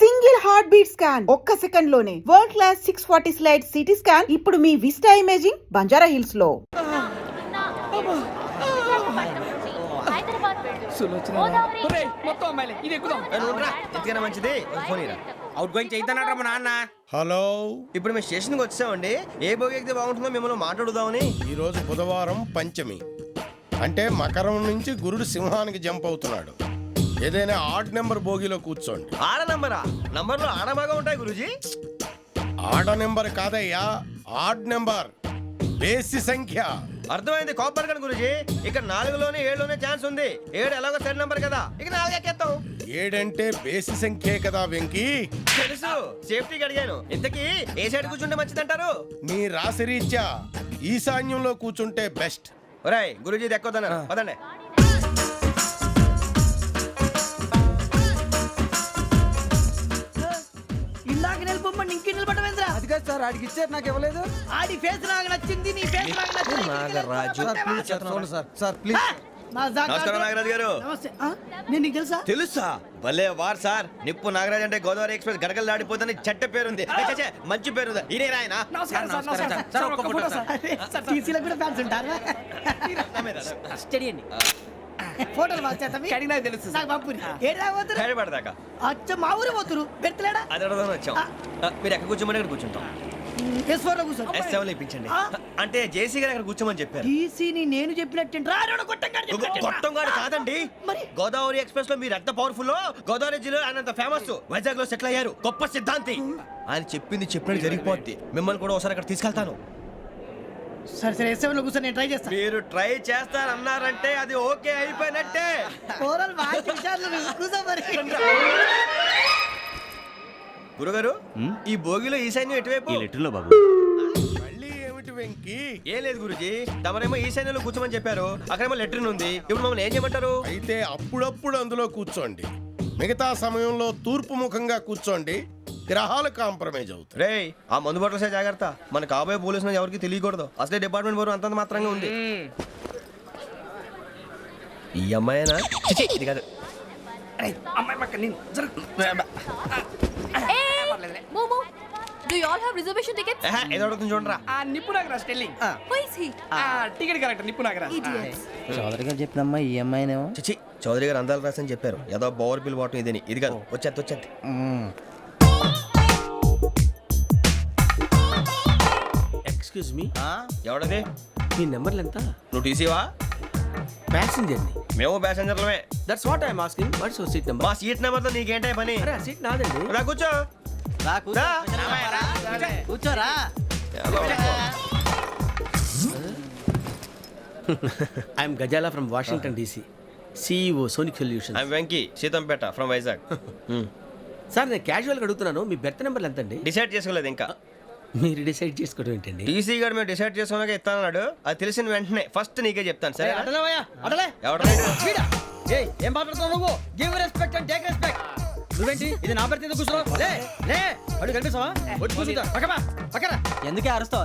Single heart beat scan ఒక్క second లోనే world class 640 slide CT scan ఇప్పుడు మీ vista imaging Banjara hills లో. మంచిది అవుట్ గోయింగ్ చేద్దానట మా నాన్న. హలో, ఇప్పుడు మేము స్టేషన్కి వచ్చామండి. ఏ బోగి ఎక్కితే బాగుంటుందో మిమ్మల్ని మాట్లాడుదామని. ఈరోజు బుధవారం పంచమి, అంటే మకరం నుంచి గురుడు సింహానికి జంప్ అవుతున్నాడు. ఏదైనా ఆడ్ నెంబర్ బోగిలో కూర్చోండి. ఆడ నంబరా? నంబర్లో ఆడ బాగా ఉంటాయి గురూజీ. ఆడ నెంబర్ కాదయ్యా, ఆడ్ నెంబర్, బేసి సంఖ్య. అర్థమైంది. కాపర్ కానీ గురూజీ, ఇక్కడ 4లోనే 7లోనే ఛాన్స్ ఉంది. 7 ఎలాగో సెడ్ నంబర్ కదా, ఇక 4 ఎక్కేస్తాం. 7 అంటే బేసి సంఖ్యే కదా వెంకీ. తెలుసు, సేఫ్టీకి అడిగాను. ఇంతకీ ఏ సైడ్ కూర్చుంటే మంచిదంటారు? నీ రాశి రీత్యా ఈశాన్యంలో కూర్చుంటే బెస్ట్. ఒరేయ్ గురూజీ దెక్కొద్దన్నారు, పదండి. ఇందాక నిలబొమ్మని ఇంకే నిలబడమేంద్రా? అది కాదు సార్, ఆడికి ఇచ్చారు, నాకు ఇవ్వలేదు. ఆడి ఫేస్ నాకు నచ్చింది, నీ ఫేస్ నాకు నచ్చింది. నాగరాజు. సార్ ప్లీజ్ సార్, చూడండి సార్, సార్ ప్లీజ్. నా జాగా- నమస్కారం నాగరాజు గారు. నమస్తే. నేను నీకు తెలుసా? తెలుసా? భలే వార్ సార్. నిప్పు నాగరాజ్ అంటే గోదావరి ఎక్స్ప్రెస్ గడగలు దాడిపోతుంది చెట్ట పేరుంది. ఛే, మంచి పేరుంది. ఇదే ఆయన. నమస్కారం సార్, నమస్కారం సార్. ఒక్క ఫోటో సార్. టీసీలో కూడా ఫ్యాన్స్ ఉంటారా? స్టడీ అండి. ఫోటోలు మార్చేస్తాం. నాకు తెలుసు నాకు పంపుని. ఏడా పోతురు? హైదరాబాద్ అచ్చ మా ఊరు పోతురు. పెడతలేడా? అది అడగదామని వచ్చాం. మీరు ఎక్కడ కూర్చోమని అక్కడ కూర్చుంటాం. S4 లో కూర్చో. S7 లో ఇప్పించండి. అంటే జేసీ గారు అక్కడ కూర్చోమని చెప్పారు. టీసీని నేను చెప్పినట్టు గొట్టం గారు కాదండి. మరి? గోదావరి ఎక్స్ప్రెస్ లో మీరు ఎంత పవర్ఫుల్, గోదావరి జిల్లా ఆయన అంత ఫేమస్, వైజాగ్ లో సెటిల్ అయ్యారు, గొప్ప సిద్ధాంతి. ఆయన చెప్పింది చెప్పినట్టు జరిగిపోద్ది. మిమ్మల్ని కూడా ఒకసారి అక్కడ తీసుకెళ్తాను. సరే సరే, S7 లో కూర్చొని నేను ట్రై చేస్తాను. మీరు ట్రై చేస్తారన్నారంటే అది ఓకే అయిపోయినట్టే. ఓవరాల్ బాగా విషయాలు కూర్చో మరి. గురుగారు, ఈ భోగిలో ఈశాన్యం ఎటువైపు? మళ్ళీ ఏమిటి వెంకీ? ఏం లేదు గురుజీ, తమరేమో ఈశాన్యంలో కూర్చోమని చెప్పారు, అక్కడేమో లెటర్ ఉంది. ఇప్పుడు మమ్మల్ని ఏం చేయమంటారు? అయితే అప్పుడప్పుడు అందులో కూర్చోండి, మిగతా సమయంలో తూర్పు ముఖంగా కూర్చోండి. గ్రహాలు కాంప్రమైజ్ అవుతాయి. రేయ్, ఆ మందు బాటలసే జాగ్రత్త. మన కాబోయే పోలీసులు ఎవరికి తెలియకూడదు. అసలే డిపార్ట్మెంట్ బోరు అంతంత మాత్రంగా ఉంది. ఈ అమ్మాయినా? చిచి, ఇది కాదు. అమ్మాయి పక్క నేను Momo, do you all have reservation tickets? ఏదో అడుగుతుంది చూడరా. ఆ నిప్పు Nagaraj telling. Who is he? Ticket correct, నిప్పు నాగరాజ్. Idiots. చౌదరి గారు చెప్పినమ్మా ఈ అమ్మాయినేమో. చిచి, చౌదరి గారు అందాలు రాసని చెప్పారు. ఏదో బోర్ బిల్ బాటం ఇదని. ఇది కాదు, వచ్చేది. Excuse me, ఎవడది? మీ నెంబర్లు ఎంత? నువ్వు టీసీవా? ప్యాసింజర్ ని. మేము ప్యాసెంజర్లమే. That's what I'm asking. What's your seat number? మా సీట్ నెంబర్ తో నీకేంటే పని? అరే ఆ సీట్ నాదండి. రా కూర్చో. రా. కూర్చోరా. I'm Ghazala from Washington DC, CEO Sonic Solution. I'm Venky, Seethampeta from Vizag. Sir నేను క్యాజువల్గా అడుగుతున్నాను, మీ బెర్త్ నెంబర్లు ఎంత అండి? డిసైడ్ చేసుకోలేదు ఇంకా. మీరు డిసైడ్ చేసుకోవడం ఏంటండి? టీసీ గారు మేము డిసైడ్ చేసుకున్నాక ఇస్తానన్నాడు. అది తెలిసిన వెంటనే ఫస్ట్ నీకే చెప్తాను. సరే? అడలేవయ్యా, అడలే. ఎవడ ఏం మాట్లాడుతున్నావు నువ్వు? Give respect and take respect. నువ్వేంటి ఇది నా పరిస్థితి కూర్చున్నావు? లే లే, అడుగు కనిపిస్తావా? వచ్చి కూర్చుంటా. పక్కమా పక్కరా. ఎందుకే అరుస్తావు?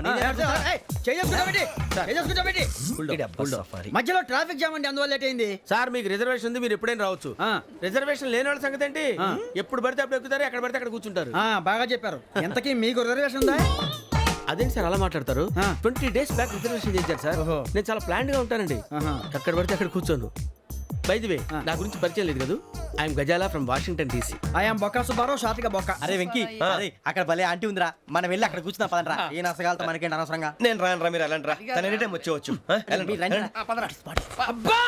మధ్యలో ట్రాఫిక్ జామ్ అండి, అందువల్ల లేట్ అయింది. సార్ మీకు రిజర్వేషన్ ఉంది, మీరు ఎప్పుడైనా రావచ్చు. రిజర్వేషన్ లేని వాళ్ళ సంగతి ఏంటి? ఎప్పుడు పడితే అప్పుడు ఎక్కుతారు, ఎక్కడ పడితే అక్కడ కూర్చుంటారు. బాగా చెప్పారు. ఎంతకీ మీకు రిజర్వేషన్ ఉందా? అదేంటి సార్ అలా మాట్లాడతారు? 20 days బ్యాక్ రిజర్వేషన్ చేశారు సార్. నేను చాలా ప్లాన్డ్ గా ఉంటానండి. అక్కడ పడితే అక్కడ కూర్చోను. బై ది వే, నా గురించి పరిచయం లేదు కదా. I'm Ghazala from Washington DC. I'm Bokka Subbarao, షార్ట్గా బొక్క. అరే వెంకీ, అక్కడ భలే ఆంటీ ఉందిరా, మనం వెళ్ళి అక్కడ కూర్చున్నా పదనరా. ఏ నసగాలతో మనకేంటి అనవసరంగా. నేను రాను రా, మీరు వెళ్ళండి రా. తన ఎనీ టైం వచ్చేవచ్చు. అబ్బా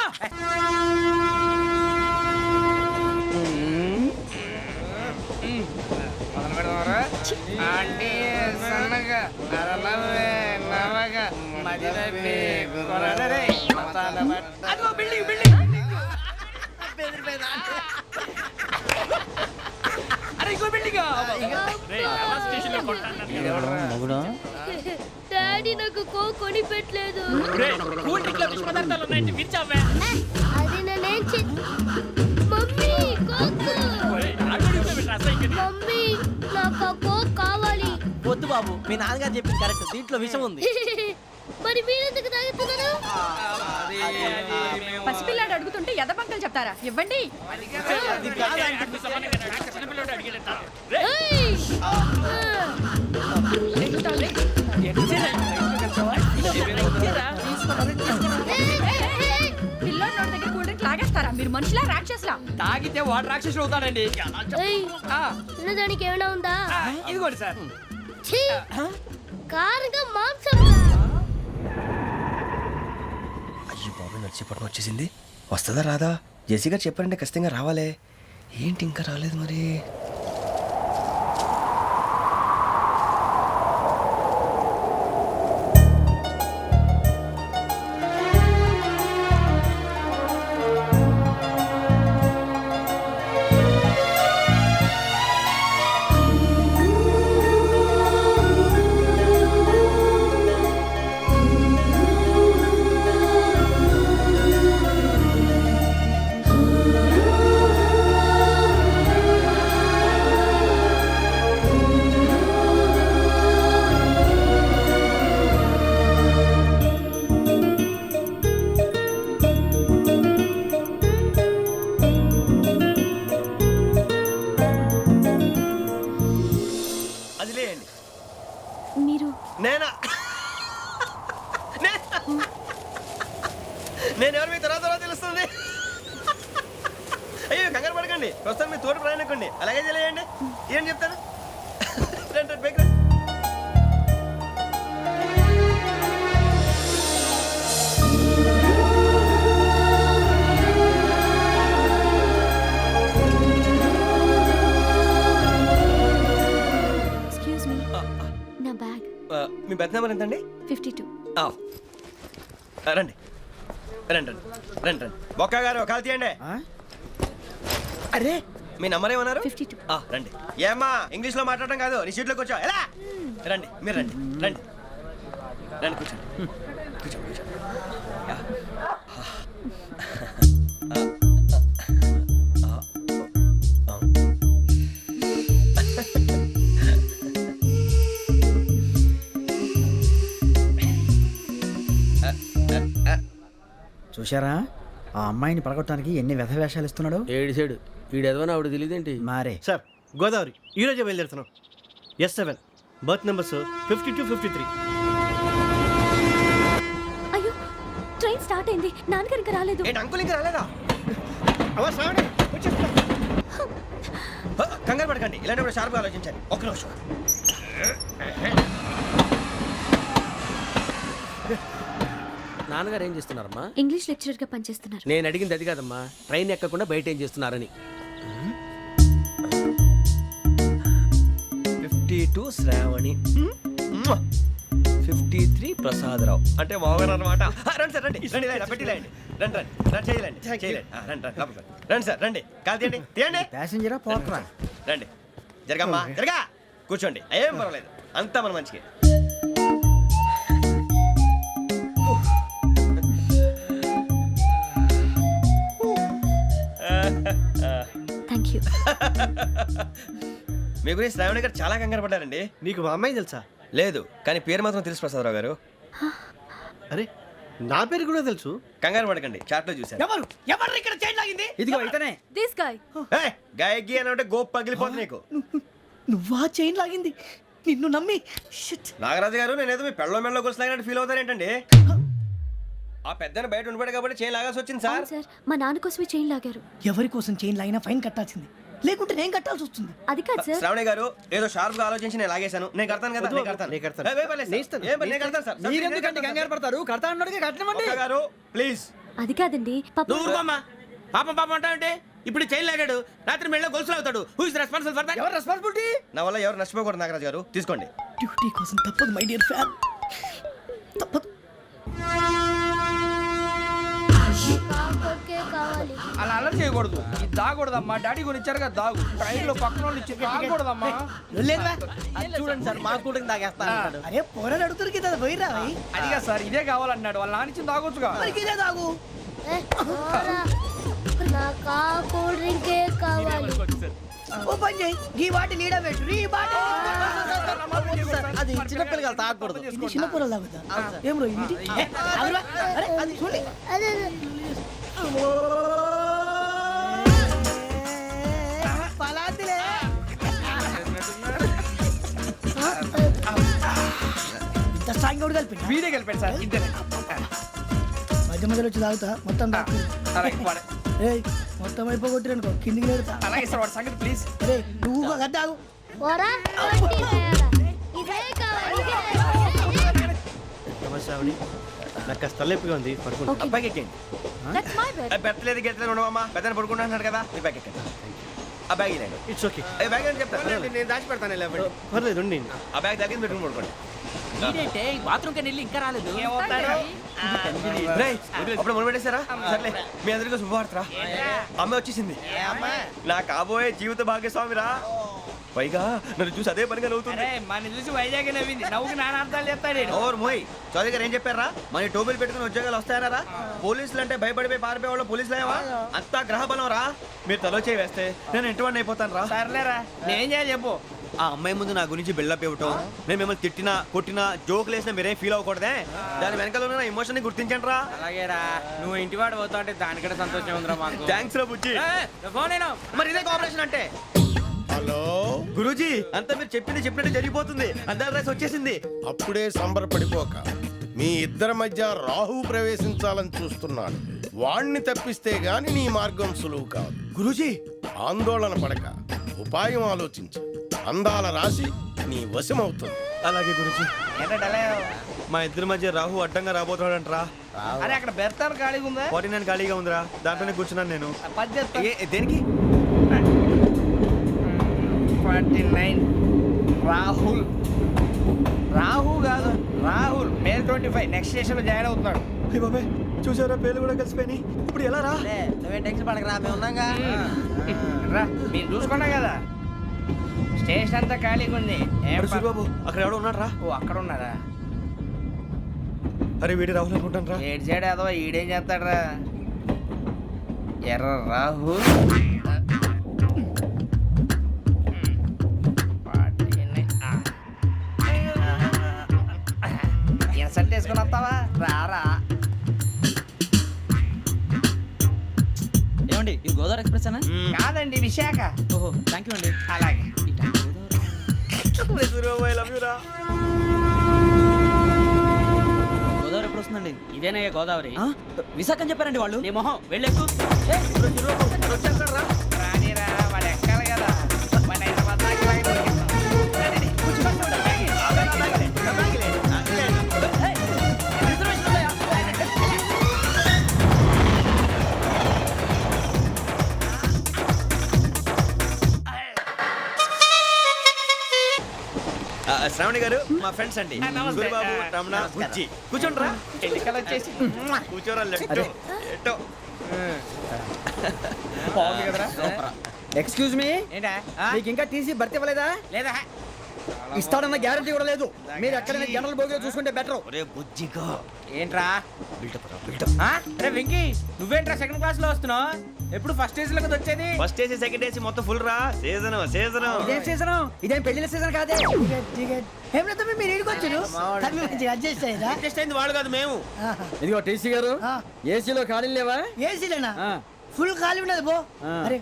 డాడీ నాకు కొని పెట్టలేదు. అది నేనేం మమ్మీ మమ్మీ నాకు కోక్ కావాలి. వద్దు బాబు, మీ నాన్నగారు చెప్పింది కరెక్ట్, దీంట్లో విషయం ఉంది. మరి మీరెందుకు తాగుతున్నారు? పసిపిల్లాడు అడుగుతుంటే ఎదబంకలు చెప్తారా? ఇవ్వండి. ఏయ్! పిల్లోడి నోటి దగ్గర కూల్ డ్రింక్ లాగేస్తారా? మీరు మనుషులా రాక్షసులా? తాగితే వాడు రాక్షసుడు అవుతాడండి. ఏయ్! తినడానికి ఏమైనా ఉందా? ఇదిగోండి సార్. ఛీ! కారంగా మాంసం. అయ్యి బాబు నడిచిపట్నం వచ్చేసింది. వస్తుందా రాదా? జెసీ గారు చెప్పారంటే ఖచ్చితంగా రావాలే. ఏంటి ఇంకా రాలేదు మరి? అది లేండి. మీరు నేనా? నేను ఎవరు మీ తర్వాత తెలుస్తుంది. అయ్యో కంగారు పడకండి, ప్రస్తుతం మీ తోటి ప్రయాణకండి. అలాగే తెలియండి. ఏం చెప్తాను? రండి, రండి, బైక్ రండి. ఎక్స్క్యూజ్ మీ, నా బ్యాగ్. మీ బెత్ నెంబర్ ఎంతండి? 52. రండి రండి రండి రండి రండి. బొక్క గారు కాల్ తీయండి. అరే మీ నంబర్ ఏమన్నారు? 52. రండి. ఏమ్మా ఇంగ్లీష్ లో మాట్లాడడం కాదు, నీ సీట్లో కూర్చో. ఎలా? రండి, మీరు రండి రండి రండి, కూర్చోండి కూర్చోండి కూర్చోండి. యా. చూశారా ఆ అమ్మాయిని పడగొట్టడానికి ఎన్ని వ్యధ వేషాలు ఇస్తున్నాడు? ఏడు సైడు వీడు ఎదవని ఆవిడ తెలియదేంటి? మారే సార్ గోదావరి ఈరోజే బయలుదేరుతున్నాం. S7 berth numbers 52, 53. అయ్యో, ట్రైన్ స్టార్ట్ అయింది. నాన్నగారు ఇంకా రాలేదు. ఏంటి అంకుల్ ఇంకా రాలేదా? కంగారు పడకండి, ఇలాంటప్పుడు షార్ప్గా ఆలోచించండి. ఒక్క నిమిషం. నాన్నగారు ఏం చేస్తున్నారమ్మా? ఇంగ్లీష్ లెక్చరర్ గా పనిచేస్తున్నారు. నేను అడిగింది అది కాదమ్మా, ట్రైన్ ఎక్కకుండా బయట ఏం చేస్తున్నారని. 52 శ్రావణి, 53 ప్రసాదరావు అంటే మామగారు అనమాట. రండి సార్, రండి రండి, ఇలా పెట్టి లేండి. రండి రండి రండి, చేయలేండి చేయలేండి. రండి రండి లోపలికి రండి. రండి సార్, రండి, కాలు తీయండి తీయండి. ప్యాసింజరా పోట్రా? రండి, జరగమ్మా జరగా, కూర్చోండి. ఏం పర్వాలేదు, అంతా మన మంచికి. Thank you. మీ గురించి శ్రావణి గారు చాలా కంగారు పడ్డారండి. నీకు మా అమ్మాయి తెలుసా? లేదు, కానీ పేరు మాత్రం తెలుసు ప్రసాదరావు గారు. అరే నా పేరు కూడా తెలుసు. కంగారు పడకండి, చాట్లో చూశాను. ఎవరు ఎవరు ఇక్కడ చైన్ లాగింది? ఇదిగో ఇతనే. This guy. గాయకి అని అంటే గోప్ పగిలిపోతుంది నీకు. నువ్వా చైన్ లాగింది? నిన్ను నమ్మి షిట్. నాగరాజు గారు, నేనేదో మీ పెళ్ళ మెళ్ళలో గురిసిలాగినట్టు ఫీల్ అవుతారేంటండి? ఆ పెద్దని బయట ఉండిపోయాడు కాబట్టి చేయి లాగాల్సి వచ్చింది సార్. సార్, మా నాన్న కోసమే చైన్ లాగారు. ఎవరి కోసం చైన్ లాగినా ఫైన్ కట్టాల్సింది, లేకుంటే నేను కట్టాల్సి వస్తుంది. అది కాదు సార్. శ్రావణి గారు, ఏదో షార్ప్ గా ఆలోచించి నేను లాగేశాను. నేను కడతాను కదా, నేను కడతాను. నేను కడతాను. ఏ, పర్లేదు సార్. ఏం పర్లేదు, నేను కడతాను సార్. మీరెందుకంటే కంగారు పడతారు? కడతా అన్నాడుగా కట్టమండి. ఒక్క గారు ప్లీజ్. అది కాదండి, పాపం. నువ్వు ఊరుకోమ్మా. పాపం పాపం అంటావంటే ఇప్పుడు చైన్ లాగాడు, రాత్రి మెళ్ళ గొలుసులు అవుతాడు. Who is responsible for that? ఎవరు రెస్పాన్సిబిలిటీ? నా వల్ల ఎవరు నష్టపోకూడదు నాగరాజు గారు, తీసుకోండి. డ్యూటీ కోసం తప్పదు మై డియర్ ఫ్యాన్, తప్పదు. కావాలి. అలా అలర్ చేయకూడదు. ఇది దాగకూడదమ్మా. డాడీ కొని ఇచ్చారు కదా దాగు. ట్రైన్ లో పక్కన వాళ్ళు ఇచ్చి దాగకూడదమ్మా. చూడండి సార్, మా కూడా తాగేస్తా అంటాడు. అరే పోరాడు అడుగుతారు కదా పోయిరా. అదిగా సార్, ఇదే కావాలన్నాడు. వాళ్ళ నాన్న ఇచ్చింది తాగొచ్చుగా. ఇదే తాగు. నాకు ఆ కూల్ డ్రింకే కావాలి. ఓ పని చేయి ఈ బాటి లీడ పెట్టు ఈ బాటి అది చిన్నపిల్లలు తాగకూడదు. ఇది చిన్న పొరలు తాగుతా ఏం రో ఇది అరే అది చూడండి పలాతిలే ఇంత స్ట్రాంగ్ కూడా కలిపి వీడే గెలిపాడు సార్ ఇద్దరే మధ్య మధ్యలో వచ్చి తాగుతా మొత్తం తాగు అలాగే వాడు- ఏయ్ మొత్తం అయిపోగొట్టిరనుకో కిందికి నేడుతా అలాగే సార్ వాడు సంగతి ప్లీజ్ అరే నువ్వు కదా తాగు నమస్తే ఆవిడ నాకు కాస్త తలెప్పిగా ఉంది పడుకుంటా అబ్బాయికి ఎక్కండి That's my bed. పెట్టలేదు గెట్టలేదు ఉండవమ్మా పెద్దని పడుకుంటున్నాడు కదా మీ బ్యాగ్ ఎక్కండి ఆ బ్యాగ్ ఇలాండి ఇట్స్ ఓకే బ్యాగ్ అని చెప్తాను నేను దాచి పెడతాను లేవండి. పర్లేదు ఉండి ఆ బ్యాగ్ తగ్గింది పెట్టుకుని పడుకోండి రేయ్, అప్పుడు మొదలు పెట్టేశారా సర్లే మీ అందరికీ శుభవార్తరా అమ్మ వచ్చేసింది నా కాబోయే జీవిత భాగ్యస్వామిరా పైగా నన్ను చూసి అదే పనిగా నవ్వుతుంది మన చూసి వైజాగ్ నవ్వింది నవ్వుకి నాన్న అర్థాలు చెప్తాడు ఓర్ మోయ్ చౌదరి గారు ఏం చెప్పారా మన టోబీలు పెట్టుకుని ఉద్యోగాలు వస్తాయనరా పోలీసులు అంటే భయపడిపోయి పారిపోయే వాళ్ళు పోలీసులు అయ్యావా అంతా గ్రహ బలం రా మీరు తలో చేయి వేస్తే నేను ఇంటివాడిని అయిపోతాను రా సర్లేరా నేనేం చేయాలి చెప్పు ఆ అమ్మాయి ముందు నా గురించి బిల్డప్ ఇవ్వటం నేను మిమ్మల్ని తిట్టినా కొట్టినా జోకులు వేసినా మీరేం ఫీల్ అవ్వకూడదే దాని వెనకాల ఉన్న ఎమోషన్ ని గుర్తించండి రా అలాగేరా నువ్వు ఇంటివాడు పోతా అంటే దానికంటే సంతోషం ఉందిరా మాకు థ్యాంక్స్ రా బుజ్జి ఫోన్ అయినా మరి ఇదే కోఆపరేషన్ అంటే హలో గురూజీ అంతా మీరు చెప్పింది చెప్పినట్టు జరిగిపోతుంది అందాల రైస్ వచ్చేసింది అప్పుడే సంబరపడిపోక మీ ఇద్దరి మధ్య రాహు ప్రవేశించాలని చూస్తున్నాడు. వాణ్ణి తప్పిస్తే గాని నీ మార్గం సులువు కాదు. గురూజీ ఆందోళన పడక ఉపాయం ఆలోచించు. అందాల రాశి నీ వశమవుతుంది. అలాగే గురూజీ ఏంటంటే మా ఇద్దరి మధ్య రాహు అడ్డంగా రాబోతున్నాడంట్రా అరే అక్కడ బెర్తారు ఖాళీగా ఉందా 49 ఖాళీగా ఉందిరా దాంట్లోనే కూర్చున్నాను నేను దేనికి 49 రాహుల్ రాహు కాదు రాహుల్ మే 25 నెక్స్ట్ స్టేషన్ లో జాయిన్ అవుతున్నాడు హే బాబాయ్ చూసారా పేర్లు కూడా కలిసిపోయినాయి ఇప్పుడు ఎలా రా నువ్వేం టెన్షన్ పడకరా మేము ఉన్నాగా. రా మీరు చూసుకున్నా కదా స్టేషన్ అంతా ఖాళీగా ఉంది ఏం అరే సూరిబాబు అక్కడ ఎవడో ఉన్నాడు రా ఓ అక్కడ ఉన్నారా అరే వీడి రాహుల్ అనుకుంటాను రా ఏడు సైడ్ అదో ఈడేం చేస్తాడరా ఎర్ర రాహు ఇన్సల్ట్ వేసుకుని వస్తావా రారా ఏమండి ఇది గోదావరి ఎక్స్ప్రెస్ అనా కాదండి విశాఖ ఓహో థ్యాంక్ యూ అండి అలాగే సూరిబాబు ఐ లవ్ యు రా గోదావరి ఎప్పుడు వస్తుందండి ఇదేనయ్య గోదావరి విశాఖ అని చెప్పారండి వాళ్ళు నీ మొహం వెళ్ళెక్కు రానిరా వాడు ఎక్కాలి కదా వాడు హైదరాబాద్ దాకా ఇలాగే దొరికిస్తాం. రండి, కూర్చో. శ్రావణి గారు మా ఫ్రెండ్స్ అండి నమస్తే. సూరిబాబు రమణ బుజ్జి కూర్చోండి రా ఎన్నికలు వచ్చేసి కూర్చోరా లెట్టో ఎట్టో బాగుంది కదరా ఎక్స్క్యూజ్ మీ ఏంటా మీకు ఇంకా టీసీ భర్తీ ఇవ్వలేదా లేదా ఇస్తాడన్న గ్యారంటీ కూడా లేదు మీరు ఎక్కడైనా జనరల్ బోగిలో చూసుకుంటే బెటర్ ఒరే బుజ్జిగా ఏంట్రా బిల్డప్ రా బిల్డప్ అరే వెంకీ నువ్వేంట్రా సెకండ్ క్లాస్ లో వస్తున్నావు ఎప్పుడు ఫస్ట్ ఏజ్ లో కదా వచ్చేది ఫస్ట్ ఏసీ సెకండ్ ఏసీ మొత్తం ఫుల్ రా సీజన్ సీజన్ ఇదేం సీజన్ ఇదేం పెళ్లిన సీజన్ కాదే ఏం లేదు మీరు ఇడికొచ్చారు అడ్జస్ట్ అయ్యారా అడ్జస్ట్ అయింది వాళ్ళు కాదు మేము ఇదిగో టీసీ గారు ఏసీలో ఖాళీ లేవా ఏసీలేనా ఫుల్ ఖాళీ ఉన్నది పో అరే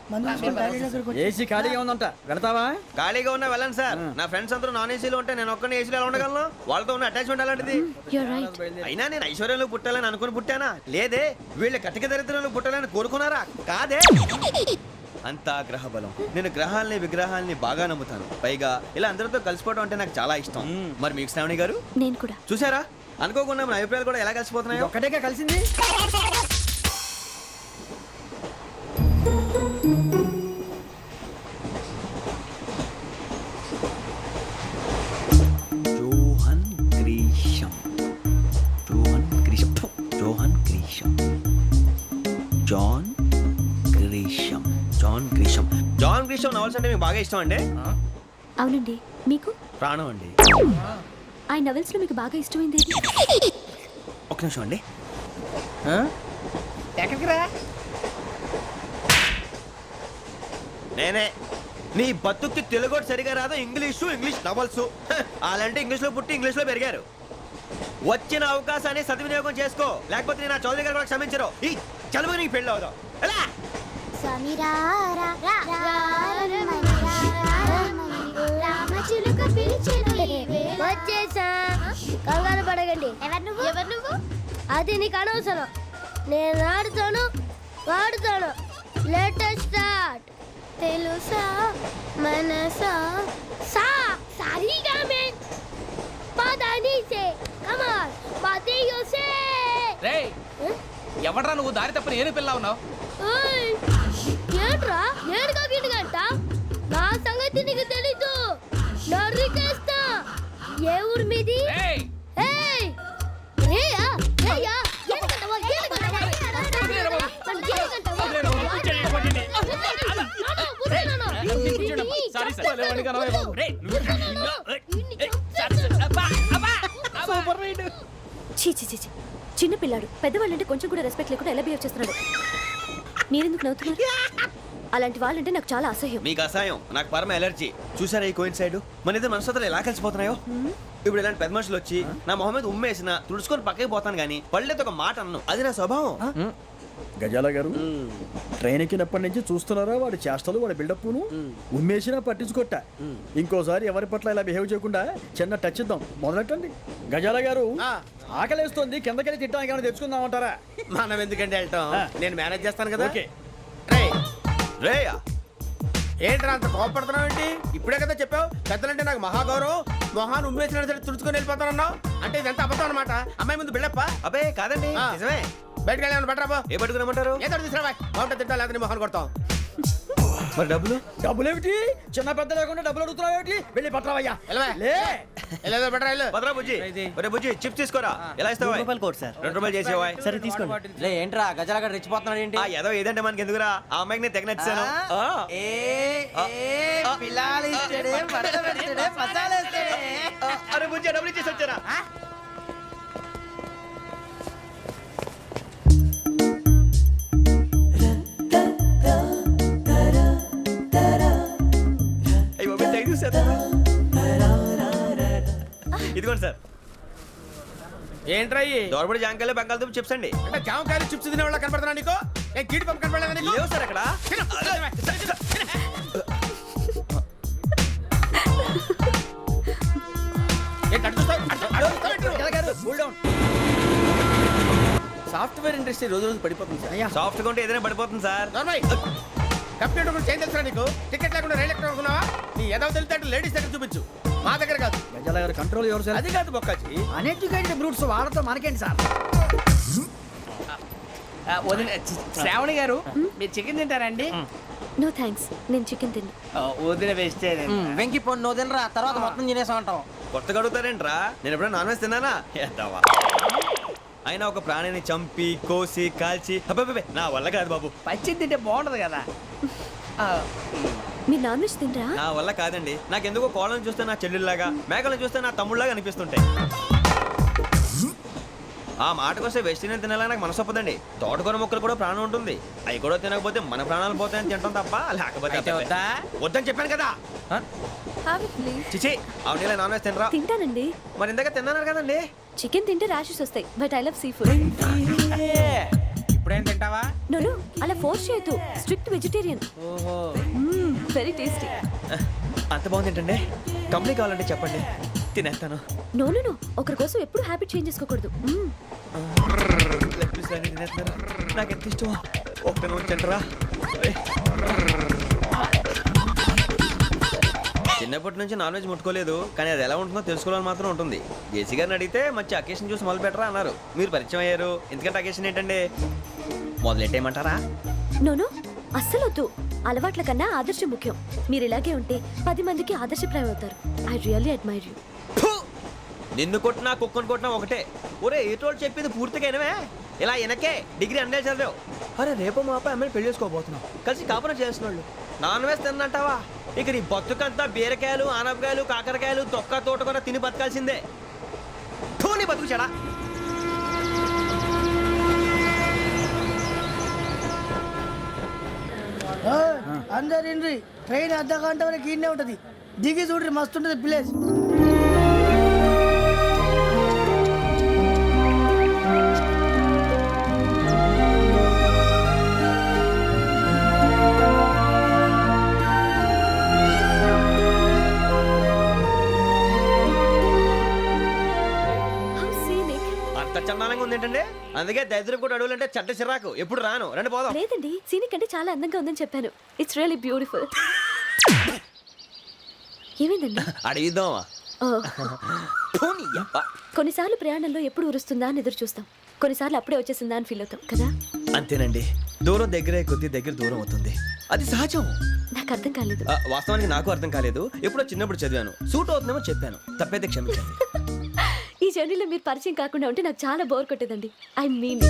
ఏసీ ఖాళీగా ఉందంట వెళ్తావా ఖాళీగా ఉన్నా వెళ్ళండి సార్ నా ఫ్రెండ్స్ అందరూ నాన్ ఏసీలో ఉంటే నేను ఒక్కనే ఏసీలో ఎలా ఉండగలను వాళ్ళతో ఉన్న అటాచ్మెంట్ అలాంటిది You're right. అయినా నేను ఐశ్వర్యంలో పుట్టాలని అనుకుని పుట్టానా లేదే వీళ్ళ కటిక దరిద్రంలో పుట్టాలని కోరుకున్నారా కాదే అంతా గ్రహ బలం నేను గ్రహాలని విగ్రహాలని బాగా నమ్ముతాను పైగా ఇలా అందరితో కలిసిపోవడం అంటే నాకు చాలా ఇష్టం మరి మీకు శ్రావణి గారు నేను కూడా చూసారా అనుకోకుండా మన అభిప్రాయాలు కూడా ఎలా కలిసిపోతున్నాయో ఒక్కటేగా కలిసింది John Grisham John Grisham John Grisham John Grisham John Grisham John Grisham novels అంటే మీకు బాగా ఇష్టం అండి అవునండి మీకు ప్రాణం అండి ఆ నవెల్స్ లో మీకు బాగా ఇష్టమైంది ఏది? ఒక నిమిషం అండి ఎక్కడికి రా నేనే నీ బతుక్కి తెలుగు సరిగా రాదు, ఇంగ్లీష్ నవల్స్. అలాంటి ఇంగ్లీష్ లో పుట్టి ఇంగ్లీష్ లో పెరిగారు. వచ్చిన అవకాశాన్ని సద్వినియోగం చేసుకో, లేకపోతే నేను నా చౌదరి గారు కూడా క్షమించరు. ఈ చదువు నీకు పెళ్ళి అవుదాం. ఎలా వచ్చేసా, కంగారు పడకండి. ఎవరు నువ్వు? అది నీకు అనవసరం. నేను ఆడుతాను, వాడుతాను. Latest start. తెలుసా మనసా సా సారీగా మెన్ పదని సే కమాల్ పదేయో సే. రేయ్ ఎవడ్రా నువ్వు దారి తప్పని ఏను పిల్ల ఉన్నావు? ఓయ్ ఏంట్రా ఏడుగా గిడుగంట? నా సంగతి నీకు తెలీదు. నరికేస్తా. ఏ ఊరు మీది? రేయ్ ఏయ్ రేయా రేయా ఏడుగంటవా ఏడుగంటవా సారీ సార్ రేయ్ సూపర్ రైడ్. చీ చీ చీ చీ. చిన్న పిల్లాడు పెద్దవాళ్ళంటే కొంచెం కూడా రెస్పెక్ట్ లేకుండా ఎలా బిహేవ్ చేస్తున్నాడు. మీరెందుకు నవ్వుతున్నారు? అలాంటి వాళ్ళంటే నాకు చాలా అసహ్యం. మీకు అసహాయం, నాకు పరమ ఎలర్జీ. చూసారా ఈ కోయిన్సైడ్? మన ఇద్దరు మనసుతో ఎలా కలిసిపోతున్నాయో. ఇప్పుడు ఇలాంటి పెద్ద మనుషులు వచ్చి నా మొహం మీద ఉమ్మేసిన తుడుచుకొని పక్కకి పోతాను కానీ పళ్ళేతో ఒక మాట అన్ను. అది నా స్వభావం. గజాల గారు ట్రైన్ ఎక్కినప్పటి నుంచి చూస్తున్నారా వాడి చేష్టలు, వాడి బిల్డప్ను. ఉమ్మేసినా పట్టించుకోట. ఇంకోసారి ఎవరి పట్ల ఇలా బిహేవ్ చేయకుండా చిన్న టచ్ ఇద్దాం. మొదలెట్టండి. గజాల గారు ఆకలేస్తుంది, కిందకెళ్ళి తిట్టడానికి ఏమైనా తెచ్చుకుందామంటారా? మనం ఎందుకంటే వెళ్తాం, నేను మేనేజ్ చేస్తాను కదా. ఓకే. రేయా ఏంట్రా అంత కోపడుతున్నావు ఏంటి? ఇప్పుడే కదా చెప్పావు పెద్దలంటే నాకు మహాగౌరవం, మొహాన్ని ఉమ్మేసిన సరే తుడుచుకొని వెళ్ళిపోతానన్నావు. అంటే ఇదంతా అబద్ధం అనమాట. అమ్మాయి ముందు బిల్డప్ప. అబ్బే కాదండి, నిజమే. బయటకు వెళ్ళి బట్రాబో. ఏ పట్టుకురమ్మంటారు? ఏదో తీసుకురా బాగుంటుంది. తింటా లేదా మొహాన్ని కొడతాం. మరి డబ్బులు? డబ్బులేమిటి? చిన్న పెద్ద లేకుండా డబ్బులు అడుగుతున్నావు ఏమిటి? వెళ్ళి పట్టరావయ్యా. వెళ్ళేదో బట్రా వెళ్ళు. భద్రా బుజ్జి, ఒరే బుజ్జి చిప్స్ తీసుకోరా. ఎలా ఇస్తావా? Court sir. 2 రూపాయలు చేసేవా? సరే తీసుకోండి. ఏంట్రా గజాల రెచ్చిపోతున్నాడు ఏంటి? ఆ ఏదో ఏదంటే మనకి ఎందుకురా, ఆ అమ్మాయికి నేను తెగ నచ్చాను. అరే బుజ్జి డబ్బులు ఇచ్చేసి వచ్చారా? ఇదిగోండి సార్. ఏంట్రా దోరబడి జాంకాయలు బంగాళదుంప చిప్స్ అండి. అంటే జామకాయలు చిప్స్ తినే వాళ్ళ కనపడుతున్నా నీకు? ఏ కీడి పంప కనపడలేదా నీకు? లేవు సార్ అక్కడ. సాఫ్ట్వేర్ ఇండస్ట్రీ రోజు రోజు పడిపోతుంది సార్. సాఫ్ట్ గా ఉంటే ఏదైనా పడిపోతుంది సార్. కంప్యూటర్ గురించి ఏం తెలుసా నీకు? టికెట్ లేకుండా రైలు ఎక్కడ అనుకున్నావా? నీ ఏదో తెలితే లేడీస్ దగ్గర చూపించు, మా దగ్గర కాదు. గజాల గారు కంట్రోల్ ఎవరు సార్? అది కాదు బొక్కాచి. అన్ఎడ్యుకేటెడ్ బ్రూట్స్ వాళ్ళతో మనకేంటి సార్? శ్రావణి గారు మీరు చికెన్ తింటారండి? నో థ్యాంక్స్, నేను చికెన్ తిన్నా. వదిన వేస్తే వెంకి పొన్ను నువ్వు తినరా, తర్వాత మొత్తం తినేసా ఉంటాం. కొత్తగా అడుగుతారేంట్రా? నేను ఎప్పుడైనా నాన్ వెజ్ తిన్నానా? ఎద్దావా. అయినా ఒక ప్రాణిని చంపి కోసి కాల్చి అబ్బబ్బే నా వల్ల కాదు బాబు. పచ్చి తింటే బాగుంటది కదా. మీరు నాన్ వెజ్ తినరా? నా వల్ల కాదండి. నాకెందుకో కోళ్ళని చూస్తే నా చెల్లెళ్ళలాగా, మేకలను చూస్తే నా తమ్ముళ్ళలాగా అనిపిస్తుంటాయి. ఆ మాటకొస్తే వెస్టిరియన్ తినాలని నాకు మనసు ఒప్పదండి. తోటకూర మొక్కలు కూడా ప్రాణం ఉంటుంది. అవి కూడా తినకపోతే మన ప్రాణాలు పోతాయని తింటాం తప్ప లేకపోతే వద్దని చెప్పాను కదా. చిచి అవునీ నాన్ వెజ్ తినరా? తింటానండి. మరి ఇందాక తిన్నాను కదండి. చికెన్ తింటే ర్యాషెస్ వస్తాయి, but I love sea food. ఇప్పుడేం తింటావా? నో అలా ఫోర్స్ చేయొద్దు. Strict vegetarian. Very tasty. అంత బాగుంది ఏంటండి? కంప్లీ కావాలంటే చెప్పండి, తినేస్తాను. నో ఒకరి కోసం ఎప్పుడు హ్యాబిట్ చేంజ్ చేసుకోకూడదు. నాకు ఎంత ఇష్టం. ఒక్క ఉంచండిరా. చిన్నప్పటి నుంచి నాన్ వెజ్ ముట్టుకోలేదు, కానీ అది ఎలా ఉంటుందో తెలుసుకోవాలని మాత్రం ఉంటుంది. జేసీ గారిని అడిగితే మంచి అకేషన్ చూసి మొదలు పెట్టరా అన్నారు. మీరు పరిచయం అయ్యారు, ఎందుకంటే అకేషన్ ఏంటండి? మొదలెట్టేయమంటారా? నో అస్సలు వద్దు. అలవాట్ల కన్నా ఆదర్శం ముఖ్యం. మీరు ఇలాగే ఉంటే 10 మందికి ఆదర్శప్రాయం అవుతారు. I really admire you. నిన్ను కొట్టినా కుక్కను కొట్టినా ఒకటే. ఒరే ఏటోళ్ళు చెప్పింది పూర్తిగా వినవే. ఇలా వెనకే డిగ్రీ అన్నే చదివావు. అరే రేపు మా అబ్బాయి అమ్మాయిని పెళ్లి చేసుకోబోతున్నావు, కలిసి కాపురం చేసిన వాళ్ళు నాన్ వెజ్ తిన్నంటావా? ఇక నీ బతుకంతా బీరకాయలు, ఆనపకాయలు, కాకరకాయలు, తొక్క తోట కూడా తిని బతకాల్సిందే. నీ బతుకు చెడా. అందరు ఇండ్రి ట్రైన్ అర్ధ గంట వరకు ఇన్నే ఉంటది దిగి చూడ్రి మస్తు ఉంటది ప్లేస్ How scenic. అంత చందానంగా ఉంది ఏంటంటే అందుకే దరిద్రం కూడా అడవులంటే చెడ్డ చిరాకు ఎప్పుడు రాను రండి పోదాం లేదండి సీనిక్ అంటే చాలా అందంగా ఉందని చెప్పాను ఇట్స్ రియల్లీ బ్యూటిఫుల్ ఏమైందండి అడిగిద్దామా ఓ కొన్నిసార్లు ప్రయాణంలో ఎప్పుడు ఉరుస్తుందా అని ఎదురు చూస్తాం కొన్నిసార్లు అప్పుడే వచ్చేసిందా అని ఫీల్ అవుతాం కదా అంతేనండి దూరం దగ్గరే కొద్ది దగ్గర దూరం అవుతుంది అది సహజం నాకు అర్థం కాలేదు వాస్తవానికి నాకు అర్థం కాలేదు ఎప్పుడో చిన్నప్పుడు చదివాను సూట్ అవుతుందేమో చెప్పాను తప్పైతే క్షమించండి ఈ జర్నీలో మీరు పరిచయం కాకుండా ఉంటే నాకు చాలా బోర్ కొట్టేదండి ఐ మీన్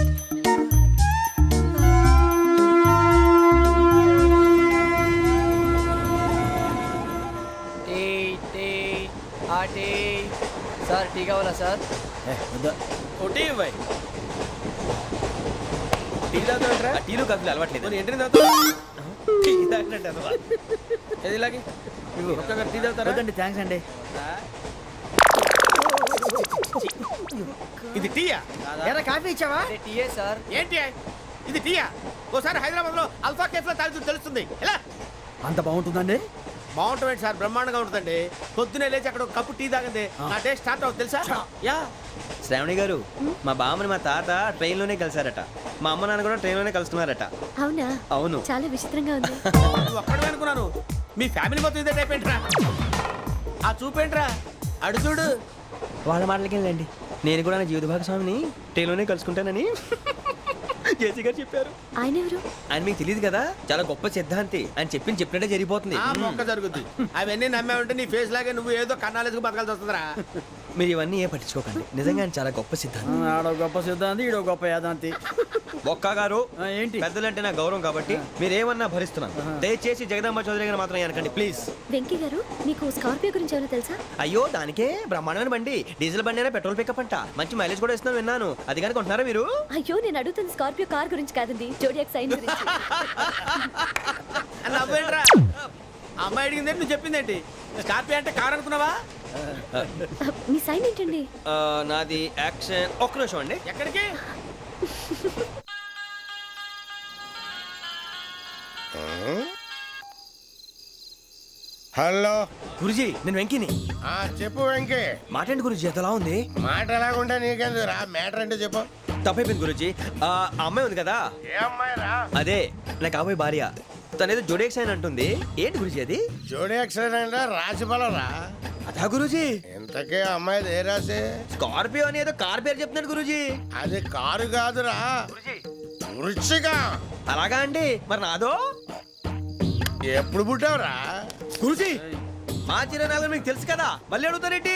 సార్ టీ కావాలా సార్ టీ ఇవ్వాయి టీ తాగుతాంట్రా టీలు కాఫీలు అలవాట్లేదు ఏంటి టీ తాగినట్టు అసలు ఏది ఇలాగే ఒక్కొక్కరు టీ తాగుతారా థ్యాంక్స్ అండి. ఇది టీయా ఎరా కాఫీ ఇచ్చావా టీయే సార్ ఏంటి ఇది టీయా ఓసారి హైదరాబాద్ లో అల్ఫా కేఫ్ లో తాగుతూ తెలుస్తుంది ఎలా అంత బాగుంటుందండి. బాగుంటుంది సార్ బ్రహ్మాండంగా ఉంటుందండి పొద్దునే లేచి అక్కడ ఒక కప్పు టీ తాగింది నా డే స్టార్ట్ అవుతుంది తెలుసా యా శ్రావణి గారు మా బామ్మని మా తాత ట్రైన్ లోనే కలిసారట మా అమ్మ నాన్న కూడా ట్రైన్ లోనే కలుస్తున్నారట అవునా అవును చాలా విచిత్రంగా ఉంది ఒక్కడే అనుకున్నాను మీ ఫ్యామిలీ మొత్తం ఇదే టైప్ ఏంట్రా ఆ చూపేంట్రా అడు చూడు వాళ్ళ మాటలకి వెళ్ళండి నేను కూడా నా జీవిత భాగస్వామిని ట్రైన్ లోనే కలుసుకుంటానని జేసీ గారు చెప్పారు ఆయన ఎవరు ఆయన మీకు తెలియదు కదా చాలా గొప్ప సిద్ధాంతి అని చెప్పినట్టే జరిగిపోతుంది మొక్క జరుగుతుంది అవన్నీ నమ్మే ఉంటే నీ ఫేస్ లాగే నువ్వు ఏదో కన్నాలేసుకు బతకాల్సి వస్తుందిరా మీరు ఇవన్నీ ఏ పట్టించుకోకండి నిజంగా ఆయన చాలా గొప్ప సిద్ధాంతి ఆడో గొప్ప సిద్ధాంతి ఈడో గొప్ప యాదాంతి. ఒక్క గారు ఏంటి పెద్దలంటే నా గౌరవం కాబట్టి మీరు ఏమన్నా భరిస్తున్నాను దయచేసి జగదాంబ చౌదరి గారు మాత్రం అనకండి ప్లీజ్ వెంకీ గారు మీకు స్కార్పియో గురించి ఏమైనా తెలుసా అయ్యో దానికే బ్రహ్మాండమైన బండి డీజిల్ బండి అయినా పెట్రోల్ పికప్ అంట మంచి మైలేజ్ కూడా ఇస్తున్నాను విన్నాను అది కానీ కొంటున్నారా మీరు అయ్యో నేను అడుగుతుంది స్కార్పియో కార్ గురించి కాదండి జోడియాక్ సైన్ గురించి నవ్వేంట్రా అమ్మాయి అడిగింది నువ్వు చెప్పిందేంటి స్కార్పియో అంటే కార్ అనుకున్నావా మీ సైన్ ఏంటండి నాది యాక్షన్ ఒక్క నిమిషం అండి ఎక్కడికి హలో గురుజీ నేను వెంకిని చెప్పు వెంకీ మాటండి గురుజీ ఎంతలా ఉంది మాట ఎలాగుంటా నీకెందుకు రా మ్యాటర్ అంటే చెప్పు తప్పైపోయింది గురుజీ ఆ అమ్మాయి ఉంది కదా ఏ అమ్మాయి రా అదే నా కాబోయే భార్య తనేదో జోడేక్స్ అని అంటుంది ఏంటి గురుజీ అది జోడి యాక్సిడెంట్ రాసి రా అదా గురుజీ ఇంతకే అమ్మాయి ఏ రాసి స్కార్పియో అని ఏదో కార్ పేరు చెప్తున్నాడు గురుజీ అది కారు కాదురా వృచ్చిక అలాగా అండి మరి నాదో ఎప్పుడు పుట్టావురా గురుజీ మా చిరనాలు మీకు తెలుసు కదా మళ్ళీ అడుగుతారేంటి